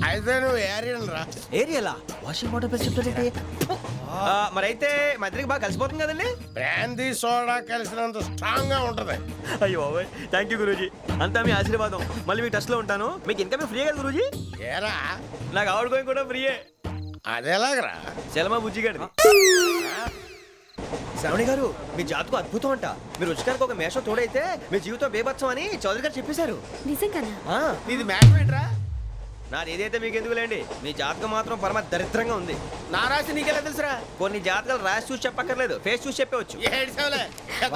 అయితే నువ్వు ఏరియన్ రా ఏరియాలా వాషింగ్ వాటర్ పేరు చెప్తారేంటి మరైతే మా ఇద్దరికి బాగా కలిసిపోతుంది కదండి బ్రాందీ సోడా కలిసినంత స్ట్రాంగ్ గా ఉంటది అయ్యో థ్యాంక్ యూ గురూజీ అంతా మీ ఆశీర్వాదం మళ్ళీ మీ టచ్ లో ఉంటాను మీకు ఇంకా ఫ్రీ కదా గురూజీ ఏరా నాకు అవుట్ గోయింగ్ కూడా ఫ్రీయే అదేలాగరా చలమా బుజ్జి గారిది శ్రావణి గారు మీ జాతకు అద్భుతం అంట మీరు రుచికారికి ఒక మేషం తోడైతే మీ జీవితం బేబత్సం అని చౌదరి గారు చెప్పేశారు నిజంగానా నీది మేషం ఏంట్రా నాది ఏదైతే మీకు ఎందుకులేండి మీ జాతకం మాత్రం పరమ దరిద్రంగా ఉంది నా రాసి నీకెలా తెలుసురా కొన్ని జాతకాలు రాసి చూసి చెప్పక్కర్లేదు ఫేస్ చూసి చెప్పవచ్చు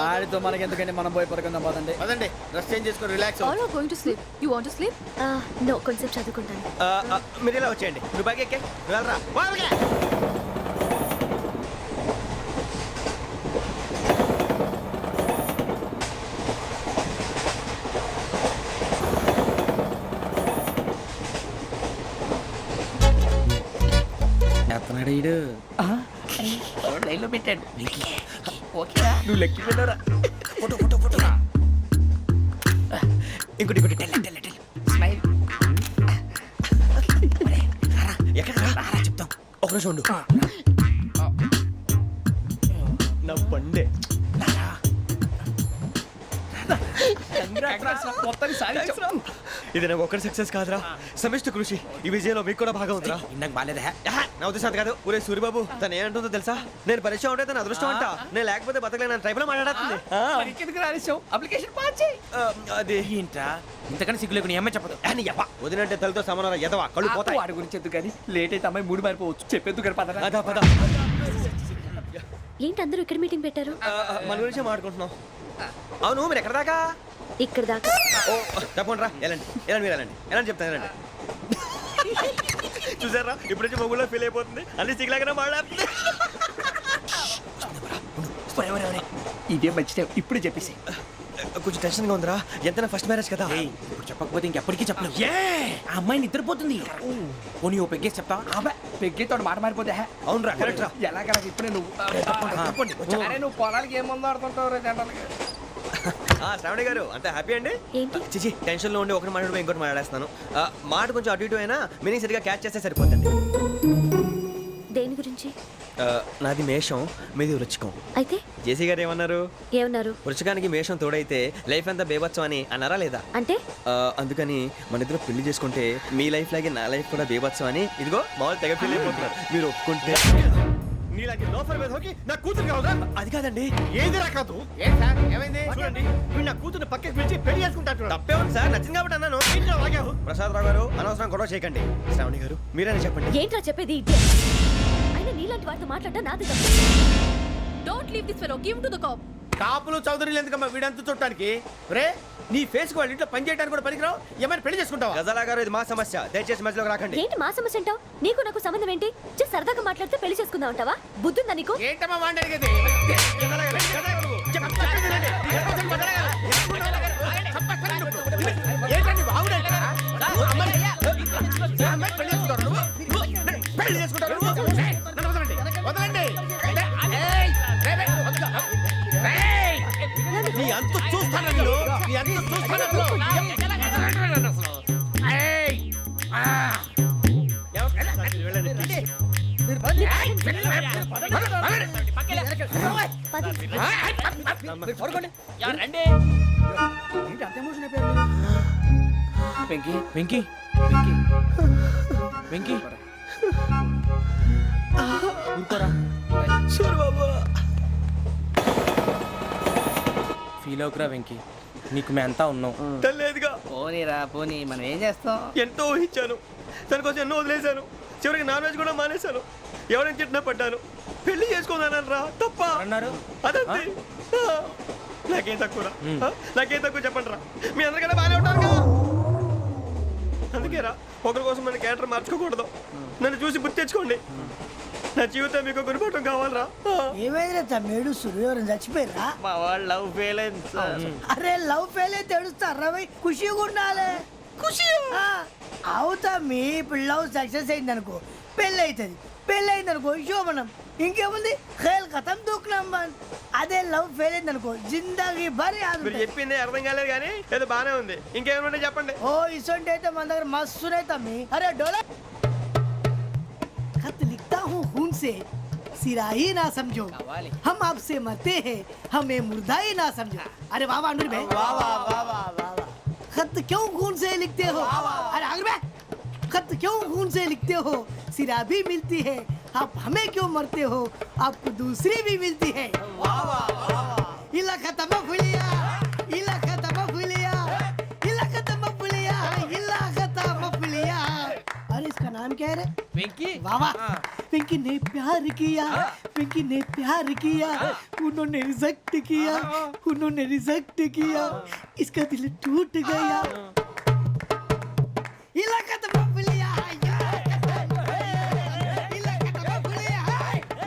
వాడితో మనకి ఎందుకంటే మనం పోయి పడుకుందాం పోదండి. అదండి డ్రెస్ చేంజ్ చేసుకొని relax All are going to sleep. You want to sleep? No కొంచెం చదువుకుంటాను మీరు ఇలా వచ్చేయండి నువ్వు బాగా ఎక్కే వెళ్ళరా వాళ్ళకే లైన్లో పెట్టాడు ఓకేనా నువ్వు లెక్కి వెళ్ళరా ఫోటో ఫోటో ఫోటో ఇంకోటి ఇంకోటి టెల్ టెల్ టెల్ స్మైల్ ఎక్కడ రా చెప్తాం ఒక నిమిషం ఉండు నా పండే మొత్తానికి సాధించాం ఇది నాకు ఒక్కడి సక్సెస్ కాదురా, సమిష్టి కృషి. ఈ విజయంలో మీకు కూడా భాగం ఉందిరా. నాకు బాగాలేదా? నా ఉద్దేశం అంత కాదు. ఒరే సూరిబాబు, తను ఏమంటుందో తెలుసా? నేను పరిచయం ఉంటే తన అదృష్టం అంట. నేను లేకపోతే బతకలేను ట్రైబ్ లో మాట్లాడుతుంది. ఎందుకు రాలేసావు? అప్లికేషన్ పాస్ చేయి. అది ఏంట్రా ఇంతకన్నా సిగ్గు లేకుండా ఏమై చెప్పదు. వదినంటే తలతో సమానం ఎదవా, కళ్ళు పోతాయి. వాడి గురించి ఎందుకు కానీ లేట్ అయితే అమ్మాయి మూడు మారిపోవచ్చు. చెప్పేందుకు కానీ పదరా. అదా పద. ఏంటి అందరూ ఇక్కడ మీటింగ్ పెట్టారు? మన గురించే మాట్లాడుకుంటున్నాం. అవును, మీరు ఎక్కడ దాకా? ఇక్కడ దాకా. ఓ తప్పకుండా రా, వెళ్ళండి వెళ్ళండి, మీరు వెళ్ళండి వెళ్ళండి, చెప్తాను వెళ్ళండి. చూసారా, ఇప్పుడు నుంచి మొగుల్లో ఫీల్ అయిపోతుంది. అన్ని సిగ్లాగానే మాట్లాడుతుంది. ఇదే మంచి టైం, ఇప్పుడు చెప్పేసి. కొంచెం టెన్షన్గా ఉందిరా, ఎంతైనా ఫస్ట్ మ్యారేజ్ కదా. ఇప్పుడు చెప్పకపోతే ఇంకెప్పటికీ చెప్పలేవు. ఆ అమ్మాయి నిద్రపోతుంది. పోనీ ఓ పెగ్గేసి చెప్తా. పెగ్గేతో మాట మారిపోతే అవునరా, కరెక్ట్ రా. ఎలాగలా ఇప్పుడే నువ్వు అరే నువ్వు పొలానికి ఏం ముందు ఆడుతుంటావు రే జనరల్గా. శ్రావణి గారు, అంత హ్యాపీ అండి? ఏంటి? చిచి, టెన్షన్ లో ఉండి ఒకటి మాట్లాడిపోయి ఇంకోటి మాట్లాడేస్తాను. మాట కొంచెం అటు ఇటు అయినా మీనింగ్ సరిగా క్యాచ్ చేస్తే సరిపోతుంది. దేని గురించి? నాది మేషం, మీది వృచ్చికం. అయితే జేసీ గారు ఏమన్నారు? ఏమన్నారు? వృచ్చికానికి మేషం తోడైతే లైఫ్ అంతా బేబత్సం అని అన్నారా లేదా? అంటే అందుకని మన ఇద్దరు పెళ్లి చేసుకుంటే మీ లైఫ్ లాగే నా లైఫ్ కూడా బేబత్సం అని ఇదిగో మామూలు తెగ పెళ్లి అయిపోతున్నారు. మీరు ఒప్పుకుంటే నీలాంటి లోఫర్ మీద హోకి నా కూతురు కావదా? అది కాదండి. ఏది రాకాదు. ఏమైంది? చూడండి, వీడు నా కూతురు పక్కకి పిలిచి పెళ్లి చేసుకుంటాడు. తప్పే ఉంది సార్, నచ్చింది కాబట్టి అన్నాను. ప్రసాద్ రావు గారు, అనవసరం గొడవ చేయకండి. శ్రావణి గారు, మీరైనా చెప్పండి. ఏంట్రా చెప్పేది? ఇదే అయినా నీలాంటి వారితో మాట్లాడటం నాది తప్పు. Don't leave this fellow. Give him to the cop. కాపులు చౌదరులు ఎందుకమ్మా వీడంతా చుట్టానికి? రే, నీ ఫేస్ కు వాళ్ళ ఇంట్లో పని చేయడానికి కూడా పనికిరావు. ఏమైనా పెళ్లి చేసుకుంటావా? గజాలా గారు, ఇది మా సమస్య, దయచేసి మధ్యలోకి రాకండి. ఏంటి మా సమస్య అంటావు? నీకు నాకు సంబంధం ఏంటి? జస్ట్ సరదాగా మాట్లాడితే పెళ్లి చేసుకుందాం అంటావా? బుద్ధుందా నీకు? ఏంటమ్మా వాడిని అడిగేది? ఏంటండి బాగుండేది? పెళ్లి చేసుకుంటారు. నన్ను వదలండి, వదలండి. నీ అంత చూస్తాను, నీ అంత చూస్తాను. వెంకీ వెంకీ వెంకీ ఊరుకోరా. ఫీల్ అవుకురా వెంకీ, నీకు మేమంతా ఉన్నాం. తెలియదుగా. పోనీరా పోనీ, మనం ఏం చేస్తాం? ఎంతో ఊహించాను, దానికోసం ఎన్నో వదిలేశాను. చివరికి నాన్ వెజ్ కూడా మానేశాను. ఎవరైనా తిట్టినా పడ్డాను. పెళ్లి చేసుకున్నాను రా, తప్ప అన్నారు. అదంతే. నాకేం తక్కువ, నాకేం తక్కువ చెప్పండి రా. మీ అందరికన్నా బాగానే ఉంటారు కదా. అందుకే రా, ఒకరి కోసం మన క్యారెక్టర్ మార్చుకోకూడదు. నన్ను చూసి గుర్తు తెచ్చుకోండి. నా జీవితం మీకు గురిపటం కావాలరా. ఏమైనా తమ్మేడు సురవరం చచ్చిపోయిరా? మా వాళ్ళు లవ్ ఫెయిల్ అయింది సార్. అరే లవ్ ఫెయిల్ అయితే ఏడుస్తారా? ఖుషిగా ఉండాలి. ఖుషి అవుతా. మీ ఇప్పుడు లవ్ సక్సెస్ అయింది అనుకో, పెళ్ళి అవుతుంది. పెళ్ళి అయింది అనుకో శోభనం. ఇంకేముంది, ఖేల్ కథం దూకునాం బంద్. అదే లవ్ ఫెయిల్ అయింది అనుకో, జిందగీ భారీ. మీరు చెప్పింది అర్థం కాలేదు కానీ ఏదో బానే ఉంది. ఇంకేమైనా చెప్పండి. ఓ ఇసొంటి అయితే మన దగ్గర మస్తునే తమ్మి. అరే డోలా खत लिखता हूँ खून से, सिरा ही ना समझो, हम आपसे मरते हैं, हमें मुर्दा ही ना समझो. अरे वाह वाह अनुर भाई, वाह वाह वाह वाह वाह. खत क्यों खून से लिखते हो? अरे अनुर भाई, खत क्यों खून से लिखते हो? सिरा भी मिलती है, आप हमें क्यों मरते हो? आपको दूसरी भी मिलती है. वाह वाह वाह. इला खत्म फुलिया, इला खत्म फुलिया, इला खत्म फुलिया, इला खत्म फुलिया. अरे इसका नाम क्या है रे? వెంకీ वाह वाह. पिंकी ने प्यार किया, पिंकी ने प्यार किया, उन्होंने रिजेक्ट किया, उन्होंने रिजेक्ट किया, इसका दिल टूट गया. इलाका तो बबलिया, इलाका तो बबलिया,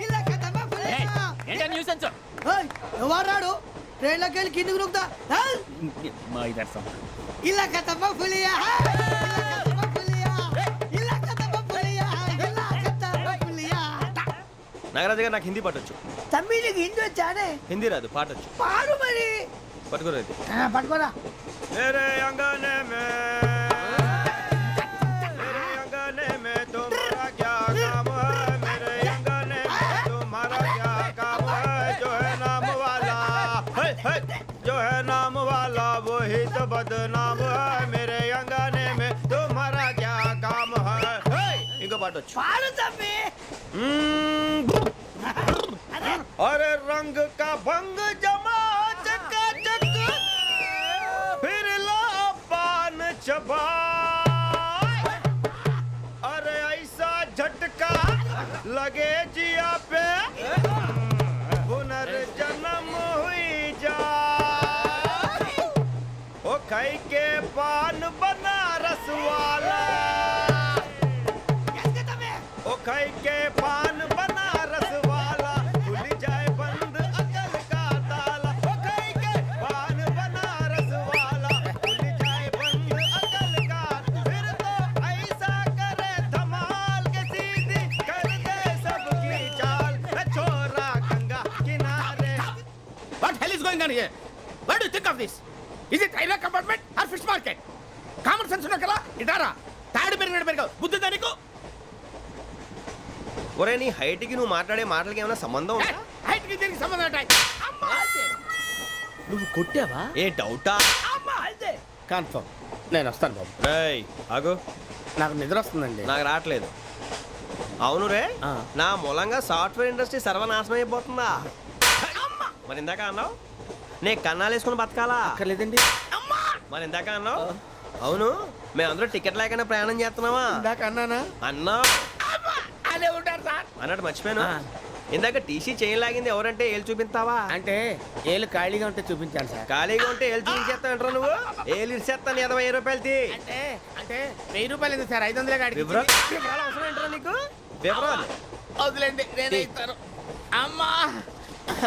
इलाका तो बबलिया. ఏంటా న్యూసెన్స్? ओए ఎవరాడు? ట్రైన్ లోకి వెళ్ళి కిందికి నొక్కుతా. మా ఇదర్సం ఇలాకా तो बबलिया, इलाका तो बबलिया, इलाका तो बबलिया, इलाका तो बबलिया. నాగరాజు గారు, నాకు హిందీ పాటొచ్చు. తమ్మి నీకు హిందీ వచ్చానే? హిందీ రాదు, పాటొచ్చు. పాడు మరి. పట్టుకోలేదు. పట్టుకోరా. मेरे अंगने में, मेरे अंगने में तुम्हारा क्या काम है? मेरे अंगने में तुम्हारा क्या काम है? जो है नाम वाला, है, जो है नाम वाला वही तो बदनाम है. मेरे अंगने పాడొచ్చు पाड़ तबे अरे रंग का भंग जमा चकाचक फिर ला पान चबा अरे ऐसा झटका लगे जिया पे पुनर्जन्म हुई जा ओ खाई के पान बनारस वाला ओ खाई के पान बनारस वाला खुल जाए बंद अकल का ताला ओ खाई के पान बनारस वाला खुल जाए बंद अकल का फिर तो ऐसा करे धमाल के सीधी कर दे सबकी चाल छोरा गंगा किनारे What hell is going on here? What do you think of this? Is it railway compartment or fish market? Common sense ఉన్న కదా ఇటారా తాడు పెరిగావు బుద్ధి దానికి ఒరే నీ హైట్ కి నువ్వు మాట్లాడే మాటలకి ఏమైనా సంబంధం ఉందా హైట్ కి దీనికి సంబంధం ఉంటాయి అమ్మా నువ్వు కొట్టావా? ఏ డౌటా అమ్మా అయితే కన్ఫర్మ్ నేను వస్తాను బాబు రేయ్ ఆగు నాకు నిద్ర వస్తుందండి నాకు రావట్లేదు అవును రే ఆ. నా మూలంగా సాఫ్ట్వేర్ ఇండస్ట్రీ సర్వనాశనం అయిపోతుందా మరి ఇందాక అన్నావు నే కన్నాలు వేసుకుని బతకాలా అక్కర్లేదండి. మరి ఇందాక అన్నావు అవును మేమందరూ టికెట్ లేకుండా ప్రయాణం చేస్తున్నావా ఇందాక అన్నానా అన్నావు అదే ఉంటారు సార్ అన్నట్టు మర్చిపోయాను ఆ. ఇందాక టీసీ చేయి లాగింది ఎవరంటే ఏళ్ళు చూపిస్తావా అంటే ఏళ్ళు ఖాళీగా ఉంటే చూపించాను సార్ ఖాళీగా ఉంటే ఏళ్ళు చూపించేస్తావు నువ్వు ఏళ్ళు ఇచ్చేస్తాను 20 రూపాయలు తీ అంటే అంటే 1000 రూపాయలు ఎందుకు సార్ 500 కాడికి వివరాలు అవసరం ఏంట్రా నీకు వివరాలు వదిలేండి నేనే ఇస్తాను అమ్మా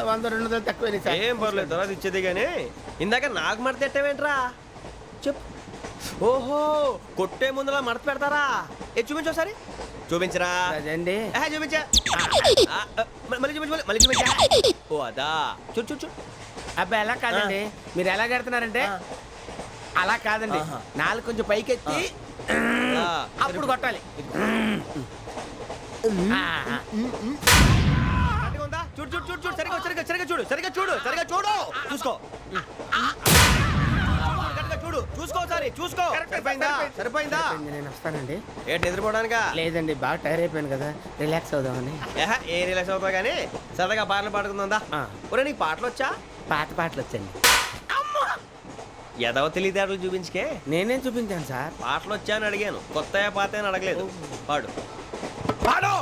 100-200 తక్కువ సార్ ఏం పర్లేదు తర్వాత ఇచ్చేది కానీ ఇందాక నాకు మడత ఎట్టవేంట్రా చెప్పు ఓహో కొట్టే ముందులా మడత పెడతారా ఏ చూపించు ఒకసారి చూపించరా అదండి చూపించా మళ్ళీ చూపించు మళ్ళీ చూపించా ఓ అదా చూడు చూడు చూడు అబ్బాయి ఎలా కాదండి మీరు ఎలా కడుతున్నారంటే అలా కాదండి నాలుగు కొంచెం పైకెత్తి అప్పుడు కొట్టాలి కరెక్ట్గా ఉందా? చూడు చూడు చూడు చూడు సరిగా సరిగా సరిగా చూడు సరిగా చూడు సరిగా చూడు చూసుకో కరెక్ట్గా చూడు చూసుకో ఒకసారి చూసుకో సరిపోయిందా సరిపోయిందా నేను వస్తానండి ఏంటి నిద్రపోవడానికా లేదండి బాగా టైర్ అయిపోయాను కదా రిలాక్స్ అవుదామని ఏ రిలాక్స్ అవుతావు కానీ సరదాగా పాటలు పాడుకుందా ఒరే నీకు పాటలు వచ్చా పాత పాటలు వచ్చండి ఎదవ తెలివితేటలు చూపించుకే నేనేం చూపించాను సార్ పాటలు వచ్చా అని అడిగాను కొత్త పాత అని అడగలేదు పాడు పాడు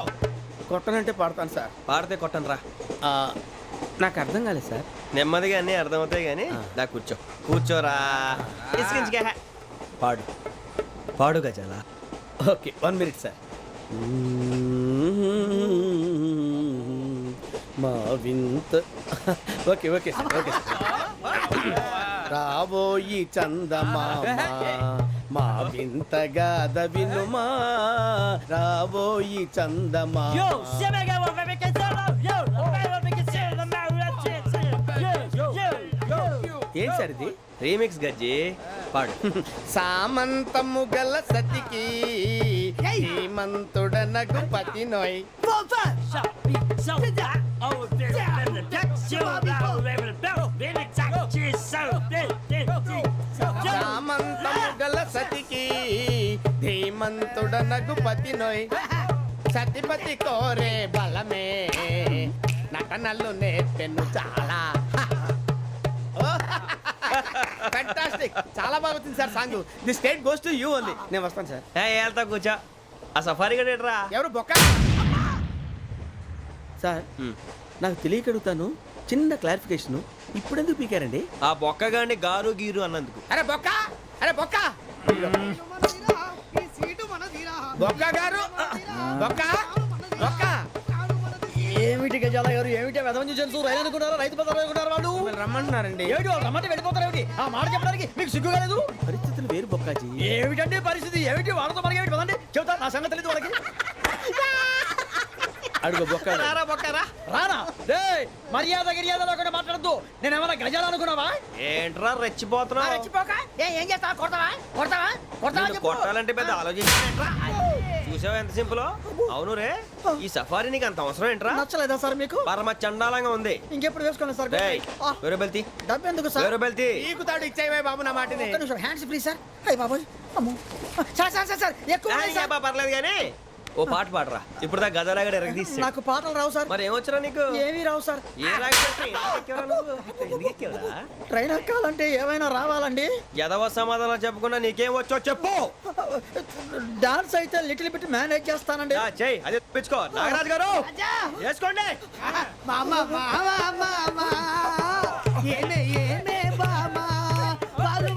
కొట్టనంటే పాడతాను సార్ పాడితే కొట్టను రా నాకు అర్థం కాలేదు సార్ నెమ్మదిగా అన్నీ అర్థమవుతాయి కానీ దా కూర్చో కూర్చోరా ఇసుకించుకే పాడు పాడు గజాల ఓకే 1 మినిట్ సార్ మా వింత ఓకే ఓకే సార్ ఓకే రాబోయి చందమామ మా వింతగా వినుమా రాబోయి చందమామ ఏంటి సార్ ఇది రీమిక్స్ గజ్జి పాడు సామంతము గల సతికి హేమంతుడనగు పతి నోయ్ సామంతము గల సతికి ధీమంతుడనగు పతి నోయ్ సతిపతి కోరే బలమే నటనలు నేర్పెను చాలా ఫ్యాంటాస్టిక్ చాలా బాగా వచ్చింది sir song the state goes to you only నేను వస్తాను సార్ వెళ్తా కూర్చో ఆ సఫారీ గడేట్రా ఎవరు బొక్క సార్ నాకు తెలియక అడుగుతాను చిన్న క్లారిఫికేషన్ ఇప్పుడెందుకు పీకారండి ఆ బొక్కగాండి గారు గీరు అన్నందుకు అరే బొక్క అరే బొక్క బొక్క గారు బొక్క బొక్క ఏమిటి గజాల గారు ఏమిటి వెదవం చూసారు రైలు అనుకున్నారా రైతు బజార్ అనుకున్నారు వాళ్ళు రమ్మంటున్నారండి ఏమిటి వాళ్ళు రమ్మంటే వెళ్ళిపోతారు ఏమిటి ఆ మాట చెప్పడానికి మీకు సిగ్గు కాలేదు పరిస్థితులు వేరు బొక్కాజీ ఏమిటండి పరిస్థితి ఏమిటి వాళ్ళతో మనకి ఏమిటి పదండి చెబుతా నా సంగతి తెలియదు వాళ్ళకి అడుగు బొక్క రారా బొక్కరా రానా రే మర్యాద గిర్యాద లేకుండా మాట్లాడద్దు నేను ఏమైనా గజాలు అనుకున్నావా ఏంట్రా రెచ్చిపోతున్నావు రెచ్చిపోక ఏం చేస్తావా కొడతావా కొడతావా కొడతావా నిన్ను కొట్టాలంటే పెద్ద ఆలోచించానేంట్రా చూసావా ఎంత సింపుల్ అవును రే ఈ సఫారీ నీకు అంత అవసరం ఏంట్రా నచ్చలేదా సార్ మీకు పరమ చండాలంగా ఉంది ఇంకెప్పుడు వేసుకోండి సార్ వేరే బెల్తి డబ్బు ఎందుకు సార్ వేరే బెల్తి నీకు తాడు ఇచ్చేవే బాబు నా మాటని ఒక్క నిమిషం హ్యాండ్స్ ప్లీజ్ సార్ అయ్యి బాబోయ్ అమ్మో సార్ సార్ సార్ సార్ ఎక్కువ ఉన్నాయి సార్. పర్లేదు కానీ ఓ పాట పాడరా ఇప్పుడు దా గదలాగడ ఎరగదీసి నాకు పాటలు రావు సార్. మరి ఏమొచ్చరా నీకు ఏమీ రావు సార్. ఏ రాకెట్రా ట్రైన్ ఎక్కాలంటే ఏమైనా రావాలండి. ఎదవ సమాధానం చెప్పకుండా నీకేం వచ్చో చెప్పు. డాన్స్ అయితే లిటిల్ బిట్ మేనేజ్ చేస్తానండి. చెయ్యి అదే తెప్పించుకో. నాగరాజు గారు వేసుకోండి. మామా మామా మామా ఏమే ఏమే బామా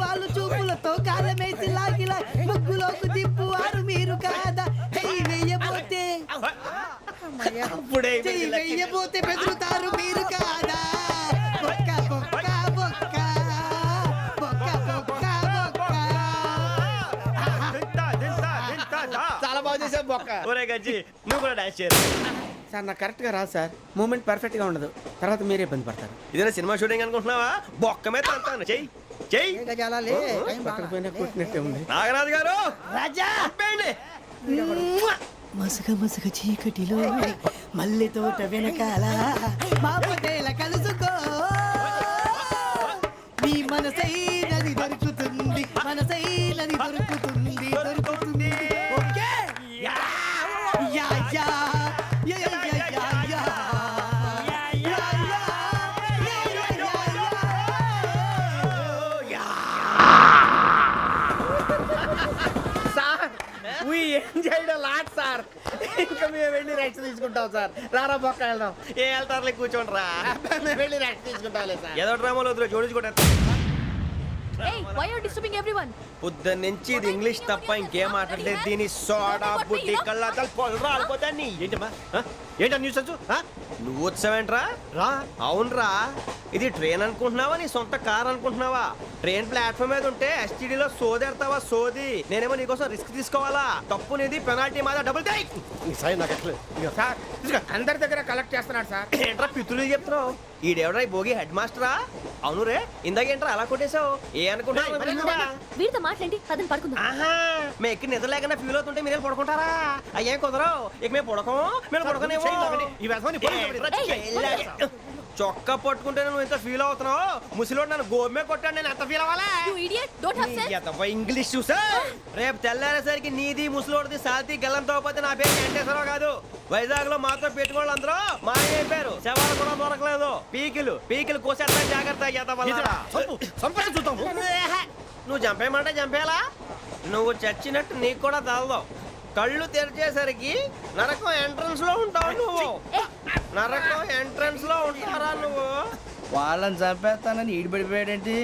వాళ్ళు చూపులతో కాలమేసి లాగిలా ముగ్గులోకి దిప్పువారు మీరు కాదా చెయ్యి వెయ్యబోతే అప్పుడే చెయ్యి వెయ్యబోతే బెదురుతారు మీరు కాదా బొక్క బొక్క బొక్క బొక్క బొక్క బొక్క. చాలా బాగా చేసావు బొక్క. ఒరే గజ్జి నువ్వు కూడా డాన్స్ చేయరు. సార్ నాకు కరెక్ట్ గా రాదు సార్. మూమెంట్ పర్ఫెక్ట్ గా ఉండదు, తర్వాత మీరే ఇబ్బంది పడతారు. ఇదేనా సినిమా షూటింగ్ అనుకుంటున్నావా? బొక్క మీద అంటాను. చెయ్యి చెయ్యి. పక్కన పోయినా కొట్టినట్టే ఉంది. నాగరాజు గారు రాజా చెప్పండి. మసగ మసగ చీకటిలో మల్లె తోట వెనకాల మా పటేల కలుసుకో నీ మనసైనది దొరుకుతుంది మనసైనది దొరుకుతుంది దొరుకుతుంది okay yeah yeah yeah yeah yeah yeah yeah yeah yeah yeah sir we enjoyed a lot sir. ఇంకా మేము వెళ్ళి రైట్స్ తీసుకుంటాం సార్. రారా బొక్క వెళ్దాం. ఏ వెళ్తారులే కూర్చోండి రా. మేము వెళ్ళి రైట్స్ తీసుకుంటాంలే సార్. ఏదో డ్రామాలో వద్దు జోడించుకుంటా. Hey, why are you disturbing everyone? పొద్దున్న నుంచి ఇది ఇంగ్లీష్ తప్ప ఇంకేం మాట్లాడలేదు. దీని సోడా బుడ్డి కళ్ళ పొలరా ఆడిపోతాన్ని. ఏంటమ్మా ఏంటా న్యూస్ వచ్చు? నువ్వు వచ్చావేంట్రా? రా. అవునరా, ఇది ట్రైన్ అనుకుంటున్నావా నీ సొంత కార్ అనుకుంటున్నావా? ట్రైన్ ప్లాట్ఫామ్ మీద ఉంటే ఎస్టీడీలో సోదేడతావా సోది. నేనేమో నీకోసం రిస్క్ తీసుకోవాలా? తప్పు నీది, పెనాల్టీ మాదా, డబుల్ టై. సాయి నాకు ఎట్లేదు. సార్ అందరి దగ్గర కలెక్ట్ చేస్తున్నాడు సార్. ఏంట్రా పితులు చెప్తున్నావు? ఈడెవడ్రా ఈ భోగి హెడ్ మాస్టరా? అవును రే, ఇందాకేంట్రా అలా కొట్టేశావు? ఏ అనుకుంటున్నావు? వీరితో మాట్లాడి అతను పడుకుందాం. ఆహా, మేము ఎక్కి నిద్ర లేకుండా ఫీల్ అవుతుంటే మీరు పడుకుంటారా? అయ్యేం కుదరవు. ఇక మేము పడకం, మేము పడకనేమో. ఈ వ్యసనాన్ని పోలీసులు చొక్కా పట్టుకుంటే నువ్వు ఎంత ఫీల్ అవుతున్నావు? ముసిలోడు నన్ను గోమే కొట్టాడు, నేను ఎంత ఫీల్ అవ్వాలా? You idiot! Don't have sense! English చూసా? రేపు తెల్లారేసరికి నీది ముసలోడిది సాల్తీ గల్లంతో పోతే నా పేరు వెంకటేశ్వరరావు కాదు. వైజాగ్ లో మాతో పెట్టుకోళ్ళు అందరూ మాయైపోయారు. శవాలు కూడా దొరకలేదు. పీకిలు కోసేస్తా జాగ్రత్త. చూద్దాం. నువ్వు చంపేయమంటే చంపేలా? నువ్వు చచ్చినట్టు నీకు కూడా తగదు. కళ్ళు తెరిచేసరికి నరకం ఎంట్రన్స్ లో ఉంటావు నువ్వు. నరకం ఎంట్రన్స్ లో ఉంటారా నువ్వు? వాళ్ళని చంపేస్తానని ఈడిపడిపోయాడేంటి?